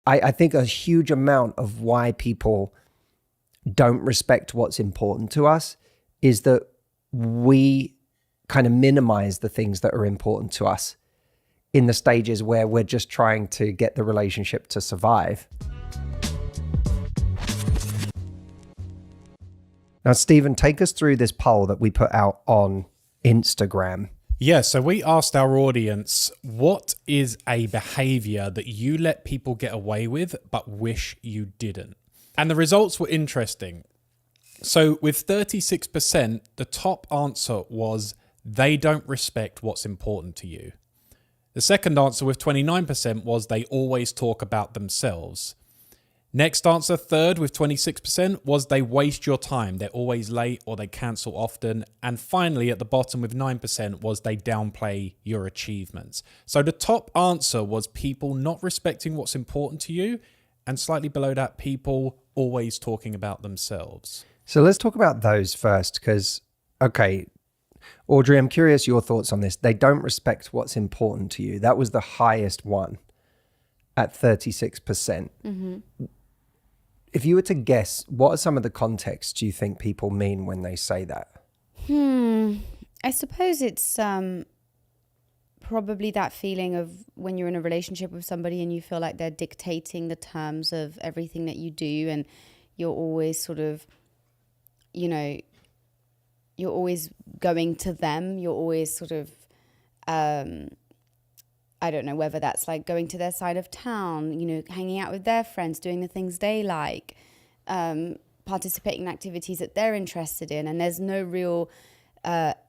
I think a huge amount of why people don't respect what's important to us is that we kind of minimize the things that are important to us in the stages where we're just trying to get the relationship to survive. Now, Stephen, take us through this poll that we put out on Instagram. Yeah, so we asked our audience, what is a behavior that you let people get away with but wish you didn't? And the results were interesting. So with 36%, the top answer was they don't respect what's important to you. The second answer with 29% was they always talk about themselves. Next answer, third, with 26%, was they waste your time. They're always late or they cancel often. And finally, at the bottom with 9%, was they downplay your achievements. So the top answer was people not respecting what's important to you, and slightly below that, people always talking about themselves. So let's talk about those first, because, okay, Audrey, I'm curious your thoughts on this. They don't respect what's important to you. That was the highest one at 36%. Mm-hmm. If you were to guess, what are some of the contexts you think people mean when they say that? I suppose it's probably that feeling of when you're in a relationship with somebody and you feel like they're dictating the terms of everything that you do, and you're always sort of, you know, you're always going to them. You're always sort of, I don't know whether that's like going to their side of town, you know, hanging out with their friends, doing the things they like, participating in activities that they're interested in. And there's no real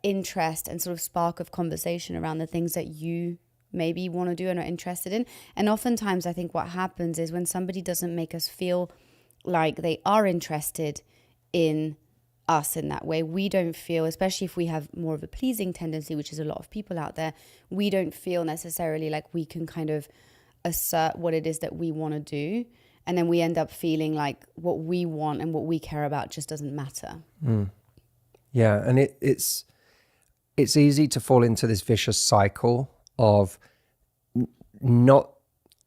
interest and sort of spark of conversation around the things that you maybe want to do and are interested in. And oftentimes I think what happens is when somebody doesn't make us feel like they are interested in us in that way, we don't feel, especially if we have more of a pleasing tendency, which is a lot of people out there, we don't feel necessarily like we can kind of assert what it is that we want to do. And then we end up feeling like what we want and what we care about just doesn't matter. Yeah, and it's easy to fall into this vicious cycle of not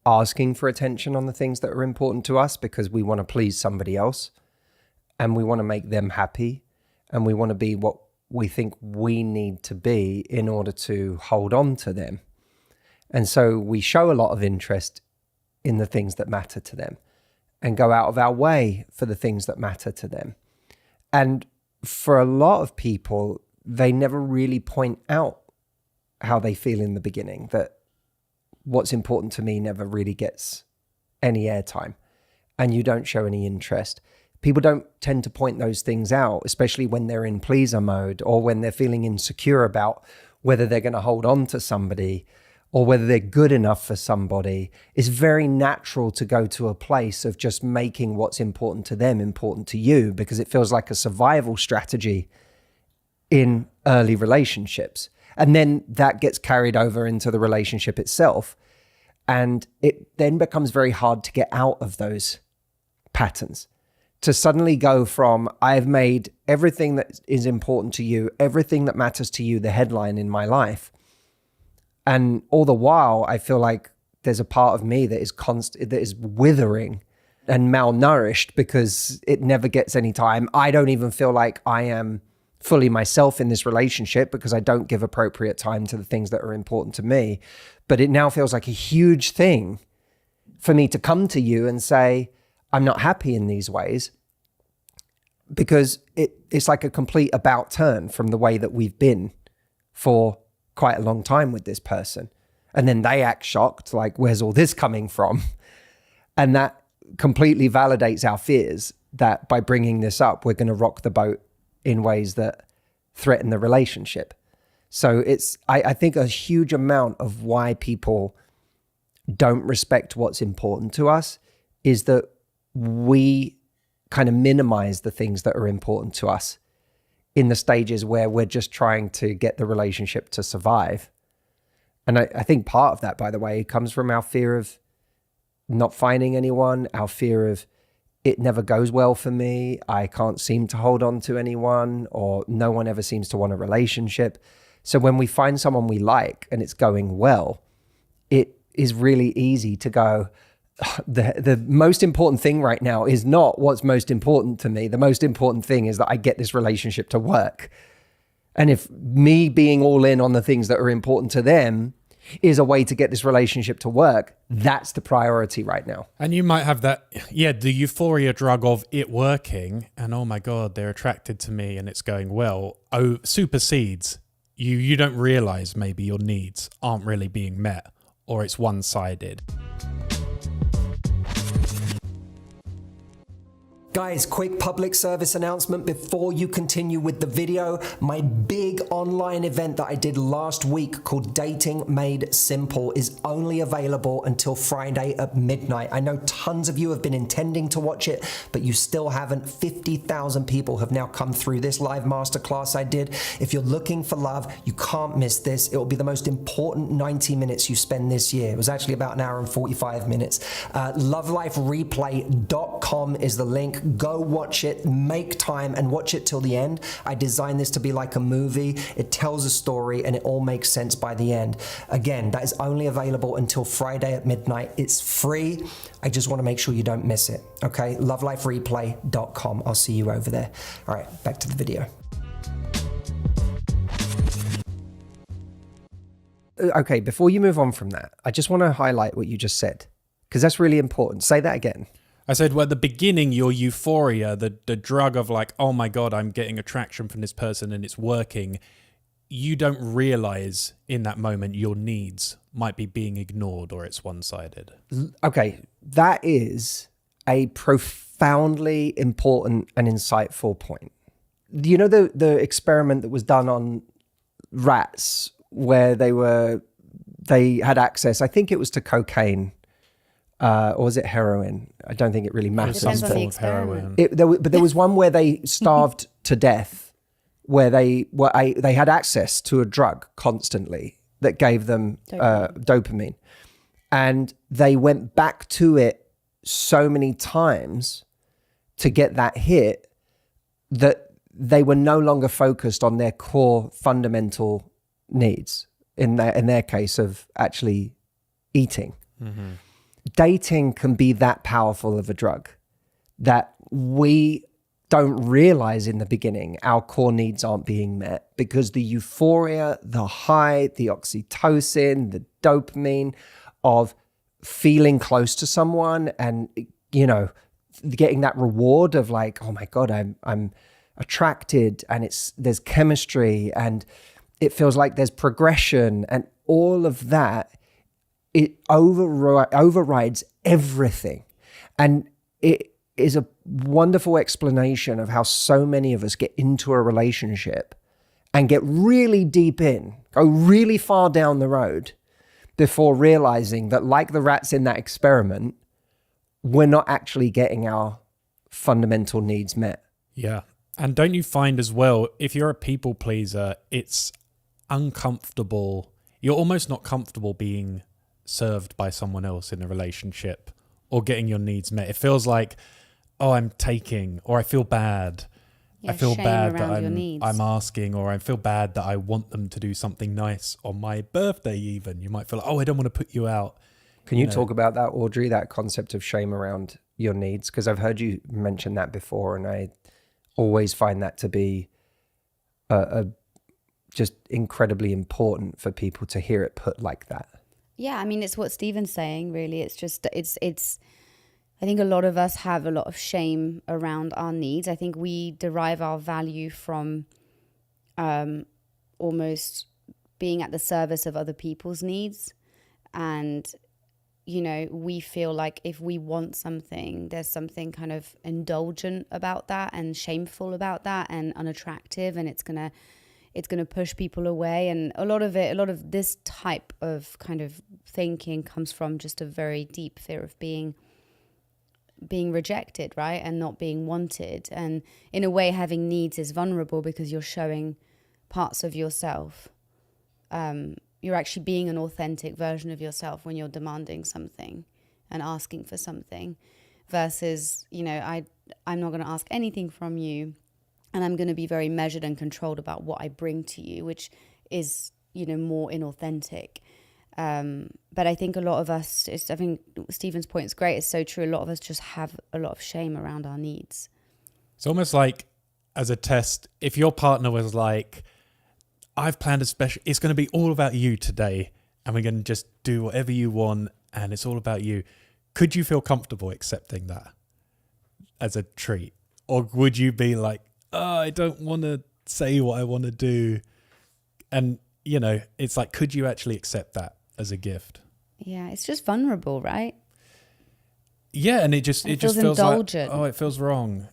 asking for attention on the things that are important to us because we want to please somebody else. And we want to make them happy, and we want to be what we think we need to be in order to hold on to them. And so we show a lot of interest in the things that matter to them and go out of our way for the things that matter to them. And for a lot of people, they never really point out how they feel in the beginning, that what's important to me never really gets any airtime, and you don't show any interest. People don't tend to point those things out, especially when they're in pleaser mode or when they're feeling insecure about whether they're going to hold on to somebody or whether they're good enough for somebody. It's very natural to go to a place of just making what's important to them important to you, because it feels like a survival strategy in early relationships. And then that gets carried over into the relationship itself. And it then becomes very hard to get out of those patterns. To suddenly go from, I've made everything that is important to you, everything that matters to you, the headline in my life. And all the while, I feel like there's a part of me that is withering and malnourished because it never gets any time. I don't even feel like I am fully myself in this relationship because I don't give appropriate time to the things that are important to me. But it now feels like a huge thing for me to come to you and say, I'm not happy in these ways, because it's like a complete about turn from the way that we've been for quite a long time with this person. And then they act shocked, like, where's all this coming from? And that completely validates our fears that by bringing this up, we're going to rock the boat in ways that threaten the relationship. So I think a huge amount of why people don't respect what's important to us is that we kind of minimize the things that are important to us in the stages where we're just trying to get the relationship to survive. And I think part of that, by the way, comes from our fear of not finding anyone, our fear of it never goes well for me, I can't seem to hold on to anyone, or no one ever seems to want a relationship. So when we find someone we like and it's going well, it is really easy to go, the most important thing right now is not what's most important to me. The most important thing is that I get this relationship to work. And if me being all in on the things that are important to them is a way to get this relationship to work, that's the priority right now. And you might have that, the euphoria drug of it working and, oh my God, they're attracted to me and it's going well, supersedes. You don't realize maybe your needs aren't really being met, or it's one-sided. Guys, quick public service announcement before you continue with the video. My big online event that I did last week called Dating Made Simple is only available until Friday at midnight. I know tons of you have been intending to watch it, but you still haven't. 50,000 people have now come through this live masterclass I did. If you're looking for love, you can't miss this. It will be the most important 90 minutes you spend this year. It was actually about an hour and 45 minutes. Lovelifereplay.com is the link. Go watch it, make time and watch it till the end. I designed this to be like a movie. It tells a story and it all makes sense by the end. Again, that is only available until Friday at midnight. It's free. I just want to make sure you don't miss it. Okay, lovelifereplay.com. I'll see you over there. All right, back to the video. Okay, before you move on from that, I just want to highlight what you just said, because that's really important. Say that again. I said, well, at the beginning, your euphoria, the drug of like, oh my God, I'm getting attraction from this person and it's working. You don't realize in that moment your needs might be being ignored or it's one-sided. Okay, that is a profoundly important and insightful point. You know the experiment that was done on rats where they had access, I think it was to cocaine, or was it heroin? I don't think it really matters. Depends on the experiment. But there was one where they starved to death, where they had access to a drug constantly that gave them dopamine. And they went back to it so many times to get that hit that they were no longer focused on their core fundamental needs, in their case of actually eating. Mm-hmm. Dating can be that powerful of a drug that we don't realize in the beginning our core needs aren't being met, because the euphoria, the high, the oxytocin, the dopamine of feeling close to someone and, you know, getting that reward of like, oh my God, I'm attracted and there's chemistry and it feels like there's progression and all of that, it overrides everything. And it is a wonderful explanation of how so many of us get into a relationship and get really deep in, go really far down the road before realizing that, like the rats in that experiment, we're not actually getting our fundamental needs met. Yeah. And don't you find as well, if you're a people pleaser, it's uncomfortable. You're almost not comfortable being served by someone else in a relationship or getting your needs met. It feels like, oh, I'm taking, or I feel bad. Yeah, I feel bad that I'm asking, or I feel bad that I want them to do something nice on my birthday even. You might feel like, oh, I don't want to put you out. Can you talk about that, Audrey, that concept of shame around your needs? Because I've heard you mention that before, and I always find that to be just incredibly important for people to hear it put like that. Yeah, I mean, it's what Stephen's saying, really. It's just, it's. I think a lot of us have a lot of shame around our needs. I think we derive our value from almost being at the service of other people's needs. And, you know, we feel like if we want something, there's something kind of indulgent about that and shameful about that and unattractive, and it's gonna push people away. And a lot of this type of kind of thinking comes from just a very deep fear of being rejected, right? And not being wanted. And in a way, having needs is vulnerable because you're showing parts of yourself. You're actually being an authentic version of yourself when you're demanding something and asking for something, versus, you know, I'm not going to ask anything from you, and I'm going to be very measured and controlled about what I bring to you, which is, you know, more inauthentic. But I think a lot of us, I think Stephen's point is great. It's so true. A lot of us just have a lot of shame around our needs. It's almost like as a test, if your partner was like, I've planned a special, it's going to be all about you today, and we're going to just do whatever you want, and it's all about you. Could you feel comfortable accepting that as a treat? Or would you be like, oh, I don't want to say what I want to do? And, you know, it's like, could you actually accept that as a gift? Yeah, it's just vulnerable, right? Yeah, and it just feels feels indulgent. like, oh, it feels wrong.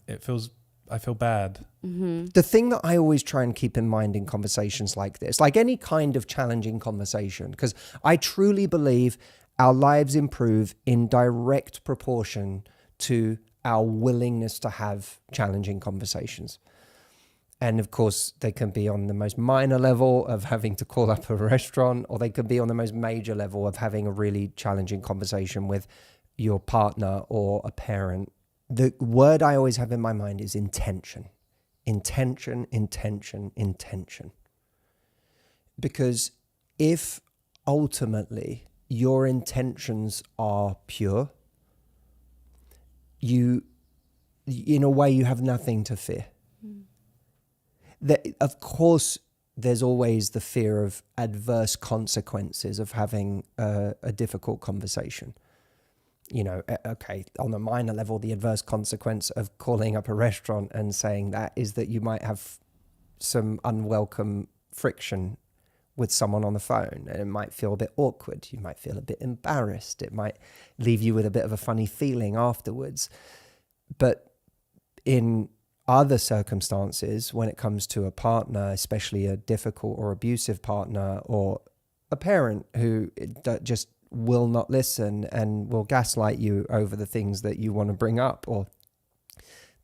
I feel bad. The thing that I always try and keep in mind in conversations like this, like any kind of challenging conversation, because I truly believe our lives improve in direct proportion to our willingness to have challenging conversations. And of course, they can be on the most minor level of having to call up a restaurant, or they can be on the most major level of having a really challenging conversation with your partner or a parent. The word I always have in my mind is intention. Intention, intention, intention. Because if ultimately your intentions are pure, you, in a way, you have nothing to fear. That, of course, there's always the fear of adverse consequences of having a difficult conversation. You know, okay, on a minor level, the adverse consequence of calling up a restaurant and saying that is that you might have some unwelcome friction with someone on the phone, and it might feel a bit awkward. You might feel a bit embarrassed. It might leave you with a bit of a funny feeling afterwards. But in other circumstances, when it comes to a partner, especially a difficult or abusive partner, or a parent who just will not listen and will gaslight you over the things that you want to bring up, or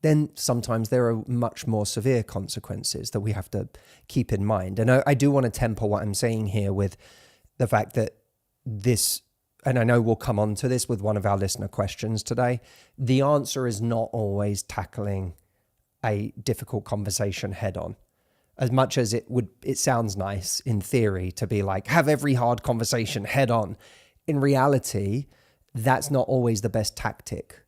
then sometimes there are much more severe consequences that we have to keep in mind. And I do want to temper what I'm saying here with the fact that this, and I know we'll come on to this with one of our listener questions today, the answer is not always tackling a difficult conversation head on. As much as it sounds nice in theory to be like, have every hard conversation head on. In reality, that's not always the best tactic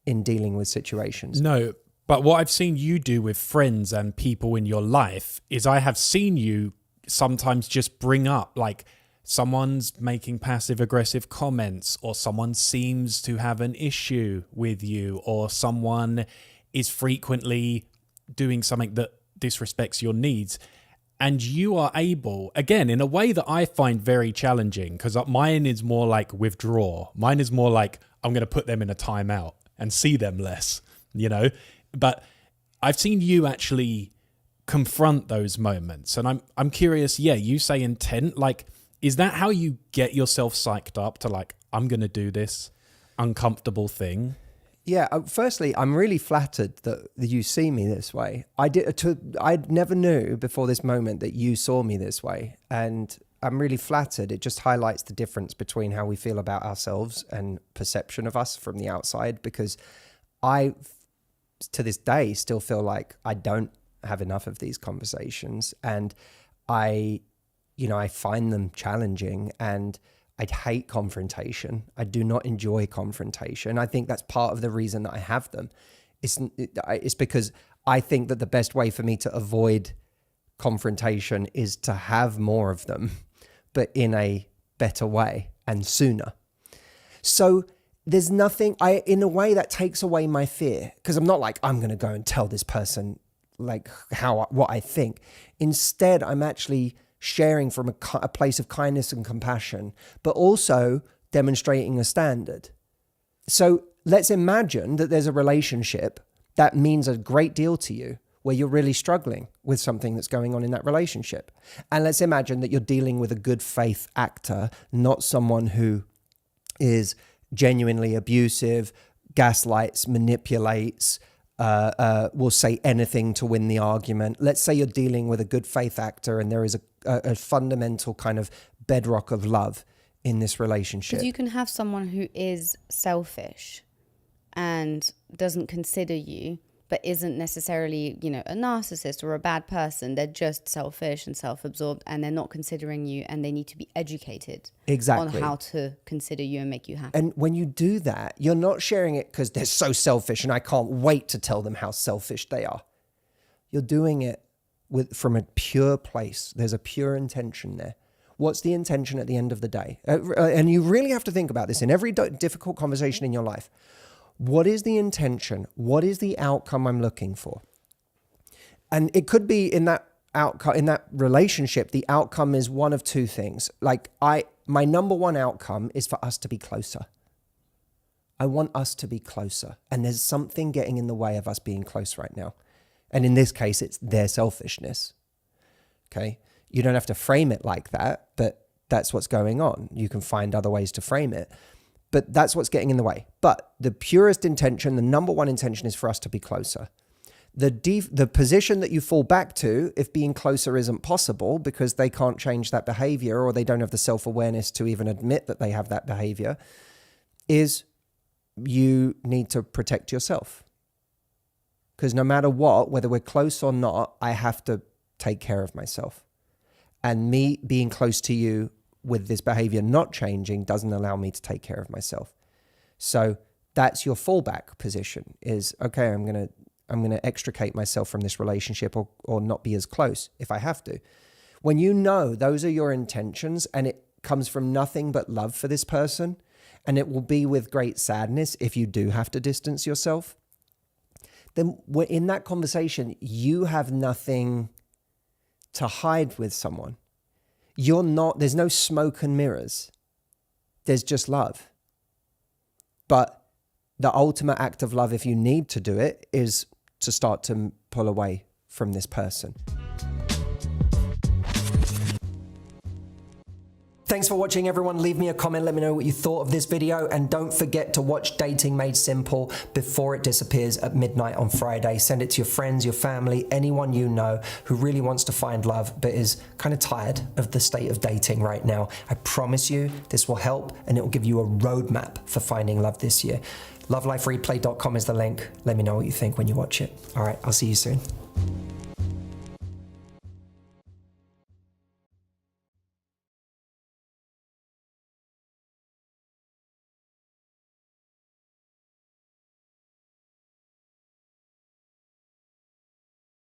in dealing with situations. No, but what I've seen you do with friends and people in your life is I have seen you sometimes just bring up, like, someone's making passive aggressive comments, or someone seems to have an issue with you, or someone is frequently doing something that disrespects your needs. And you are able, again, in a way that I find very challenging, because mine is more like withdraw. Mine is more like, I'm going to put them in a timeout and see them less, you know? But I've seen you actually confront those moments. And I'm curious, yeah, you say intent, like, is that how you get yourself psyched up to, like, I'm going to do this uncomfortable thing? Yeah, firstly, I'm really flattered that you see me this way. I never knew before this moment that you saw me this way. And I'm really flattered. It just highlights the difference between how we feel about ourselves and perception of us from the outside, because I, to this day, still feel like I don't have enough of these conversations. And I find them challenging, and I hate confrontation. I do not enjoy confrontation. I think that's part of the reason that I have them. It's because I think that the best way for me to avoid confrontation is to have more of them, but in a better way and sooner. So there's nothing, in a way that takes away my fear, because I'm not like, I'm going to go and tell this person like what I think. Instead, I'm actually sharing from a place of kindness and compassion, but also demonstrating a standard. So let's imagine that there's a relationship that means a great deal to you, where you're really struggling with something that's going on in that relationship. And let's imagine that you're dealing with a good faith actor, not someone who is genuinely abusive, gaslights, manipulates, will say anything to win the argument. Let's say you're dealing with a good faith actor and there is a fundamental kind of bedrock of love in this relationship. Because you can have someone who is selfish and doesn't consider you, but isn't necessarily, you know, a narcissist or a bad person. They're just selfish and self-absorbed, and they're not considering you, and they need to be educated Exactly. on how to consider you and make you happy. And when you do that, you're not sharing it because they're so selfish and I can't wait to tell them how selfish they are. You're doing it from a pure place. There's a pure intention there. What's the intention at the end of the day? And you really have to think about this in every difficult conversation in your life. What is the intention? What is the outcome I'm looking for? And it could be in that outcome, in that relationship, the outcome is one of two things. Like my number one outcome is for us to be closer. I want us to be closer. And there's something getting in the way of us being close right now. And in this case, it's their selfishness. Okay. You don't have to frame it like that, but that's what's going on. You can find other ways to frame it. But that's what's getting in the way. But the purest intention, the number one intention is for us to be closer. The position that you fall back to, if being closer isn't possible because they can't change that behavior or they don't have the self-awareness to even admit that they have that behavior, is you need to protect yourself. Because no matter what, whether we're close or not, I have to take care of myself. And me being close to you with this behavior not changing doesn't allow me to take care of myself. So that's your fallback position is, okay, I'm going to extricate myself from this relationship or not be as close if I have to. When you know those are your intentions and it comes from nothing but love for this person, and it will be with great sadness if you do have to distance yourself, then in that conversation, you have nothing to hide with someone. There's no smoke and mirrors. There's just love. But the ultimate act of love, if you need to do it, is to start to pull away from this person. Thanks for watching, everyone. Leave me a comment. Let me know what you thought of this video. And don't forget to watch Dating Made Simple before it disappears at midnight on Friday. Send it to your friends, your family, anyone you know who really wants to find love but is kind of tired of the state of dating right now. I promise you this will help and it will give you a roadmap for finding love this year. LoveLifeReplay.com is the link. Let me know what you think when you watch it. All right, I'll see you soon.